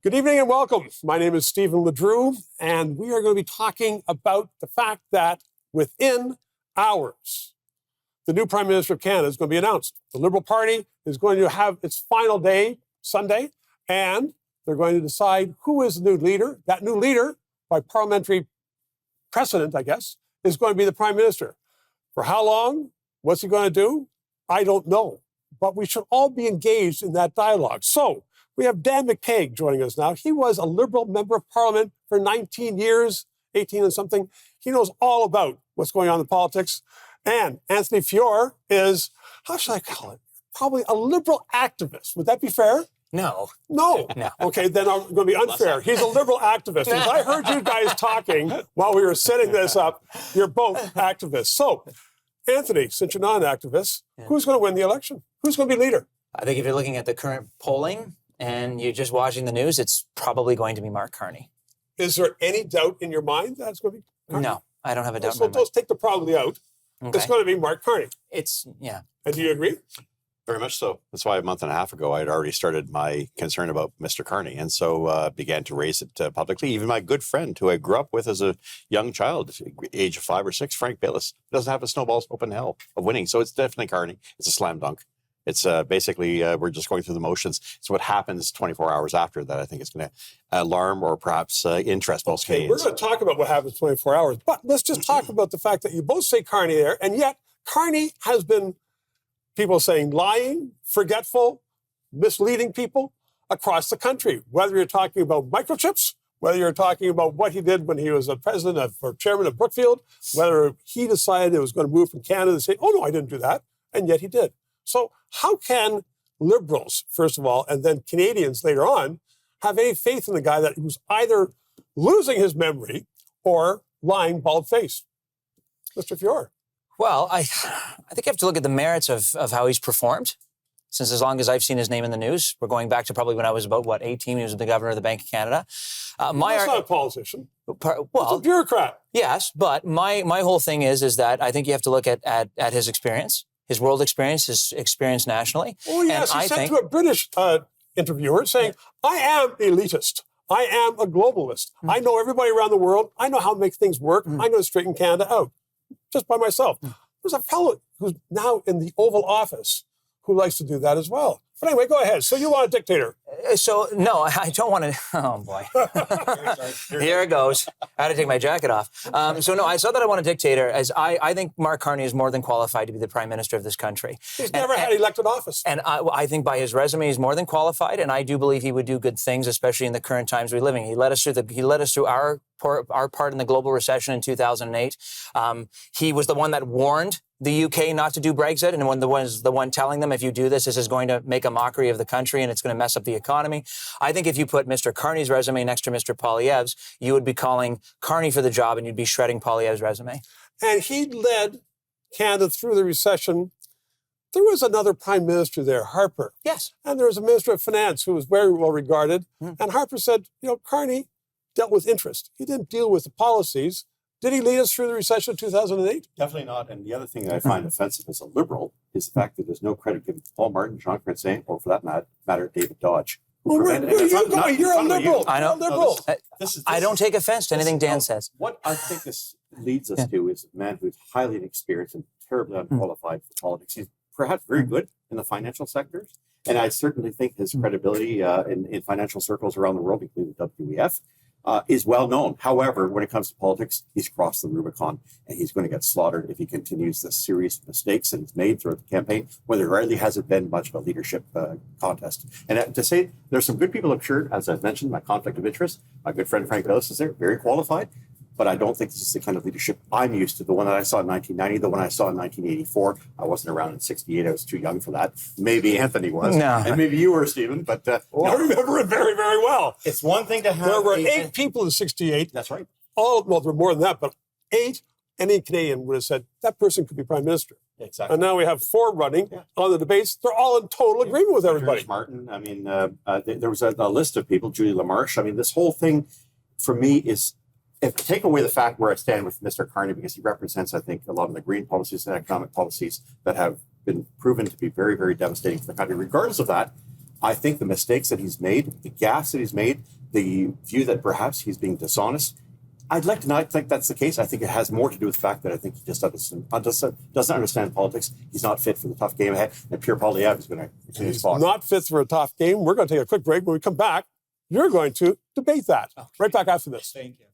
Good evening and welcome. My name is Stephen LeDrew, and we are going to be talking about the fact that within hours, the new Prime Minister of Canada is going to be announced. The Liberal Party is going to have its final day Sunday, and they're going to decide who is the new leader. That new leader, by parliamentary precedent, I guess, is going to be the Prime Minister. For how long? What's he going to do? I don't know. But we should all be engaged in that dialogue. So we have Dan McTeague joining us now. He was a Liberal member of Parliament for 19 years, 18 and something. He knows all about what's going on in politics. And Anthony Feor is, how should I call it? Probably a Liberal activist. Would that be fair? No. No. Okay, then I'm going to be unfair. He's a Liberal activist. As I heard you guys talking while we were setting this up, you're both activists. So, Anthony, since you're not an activist, who's going to win the election? Who's going to be leader? I think if you're looking at the current polling and you're just watching the news, it's probably going to be Mark Carney. Is there any doubt in your mind that it's going to be Carney? No, I don't have a doubt in my my mind. So let's take the probably out. Okay. It's going to be Mark Carney. Yeah. And do you agree? Very much so. That's why a month and a half ago, I had already started my concern about Mr. Carney. And so began to raise it publicly. Even my good friend who I grew up with as a young child, age of 5 or 6, Frank Bayless, doesn't have a snowball's open hell of winning. So it's definitely Carney. It's a slam dunk. It's basically, we're just going through the motions. It's what happens 24 hours after that I think is going to alarm or perhaps interest most Canadians. We're going to talk about what happens 24 hours. But let's just talk about the fact that you both say Carney there. And yet Carney has been, people saying, lying, forgetful, misleading people across the country. Whether you're talking about microchips, whether you're talking about what he did when he was a president or chairman of Brookfield, whether he decided it was going to move from Canada to say, oh, no, I didn't do that. And yet he did. So how can Liberals, first of all, and then Canadians later on, have any faith in the guy that who's either losing his memory or lying bald-faced? Mr. Feor. Well, I think you have to look at the merits of how he's performed. Since as long as I've seen his name in the news, we're going back to probably when I was about, 18, he was the governor of the Bank of Canada. That's not a politician. Well, it's a bureaucrat. Yes, but my whole thing is that I think you have to look at his experience, his world experience, his experience nationally. Oh, yes, he said to a British interviewer saying, I am elitist. I am a globalist. I know everybody around the world. I know how to make things work. I'm going to straighten Canada out just by myself. There's a fellow who's now in the Oval Office who likes to do that as well. But anyway, go ahead. So you want a dictator? So, no, I don't want to. Oh, boy. Here it goes. I had to take my jacket off. So, no, I saw that I want a dictator as I think Mark Carney is more than qualified to be the Prime Minister of this country. He's never had elected office. And I think by his resume, he's more than qualified. And I do believe he would do good things, especially in the current times we're living. He led us through our part in the global recession in 2008. He was the one that warned the UK not to do Brexit, and was the one telling them, if you do this, this is going to make a mockery of the country and it's going to mess up the economy. I think if you put Mr. Carney's resume next to Mr. Poilievre's, you would be calling Carney for the job and you'd be shredding Poilievre's resume. And he led Canada through the recession. There was another prime minister there, Harper. Yes. And there was a minister of finance who was very well regarded. And Harper said, Carney dealt with interest. He didn't deal with the policies. Did he lead us through the recession of 2008? Definitely not. And the other thing that I find offensive as a Liberal is the fact that there's no credit given to Paul Martin, Jean Chrétien, or for that matter, David Dodge. You're a Liberal. I know. Liberal. I don't take offense to anything Dan says. What I think this leads us to is a man who's highly inexperienced and terribly unqualified for politics. He's perhaps very good in the financial sectors. And I certainly think his credibility in financial circles around the world, including the WEF, is well known. However, when it comes to politics, he's crossed the Rubicon and he's going to get slaughtered if he continues the serious mistakes that he's made throughout the campaign, when there rarely hasn't been much of a leadership contest. And to say there's some good people, I'm sure, as I've mentioned, my conflict of interest, my good friend Frank Bayless is there, very qualified. But I don't think this is the kind of leadership I'm used to. The one that I saw in 1990, the one I saw in 1984. I wasn't around in 68. I was too young for that. Maybe Anthony was. No. And maybe you were, Stephen. But I remember it very, very well. It's one thing to have... There were 8 people in 68. That's right. Well, there were more than that, but 8. Any Canadian would have said, that person could be Prime Minister. Exactly. And now we have 4 running on the debates. They're all in total agreement with everybody. George Martin. I mean, there was a list of people, Julie LaMarche. I mean, this whole thing, for me, is... If take away the fact where I stand with Mr. Carney, because he represents, I think, a lot of the green policies and economic policies that have been proven to be very, very devastating for the country. Regardless of that, I think the mistakes that he's made, the gaffes that he's made, the view that perhaps he's being dishonest. I'd like to not think that's the case. I think it has more to do with the fact that I think he just doesn't understand politics. He's not fit for the tough game ahead. And Pierre Poilievre is going to continue his fault. Not fit for a tough game. We're going to take a quick break. When we come back, you're going to debate that. Okay. Right back after this. Thank you.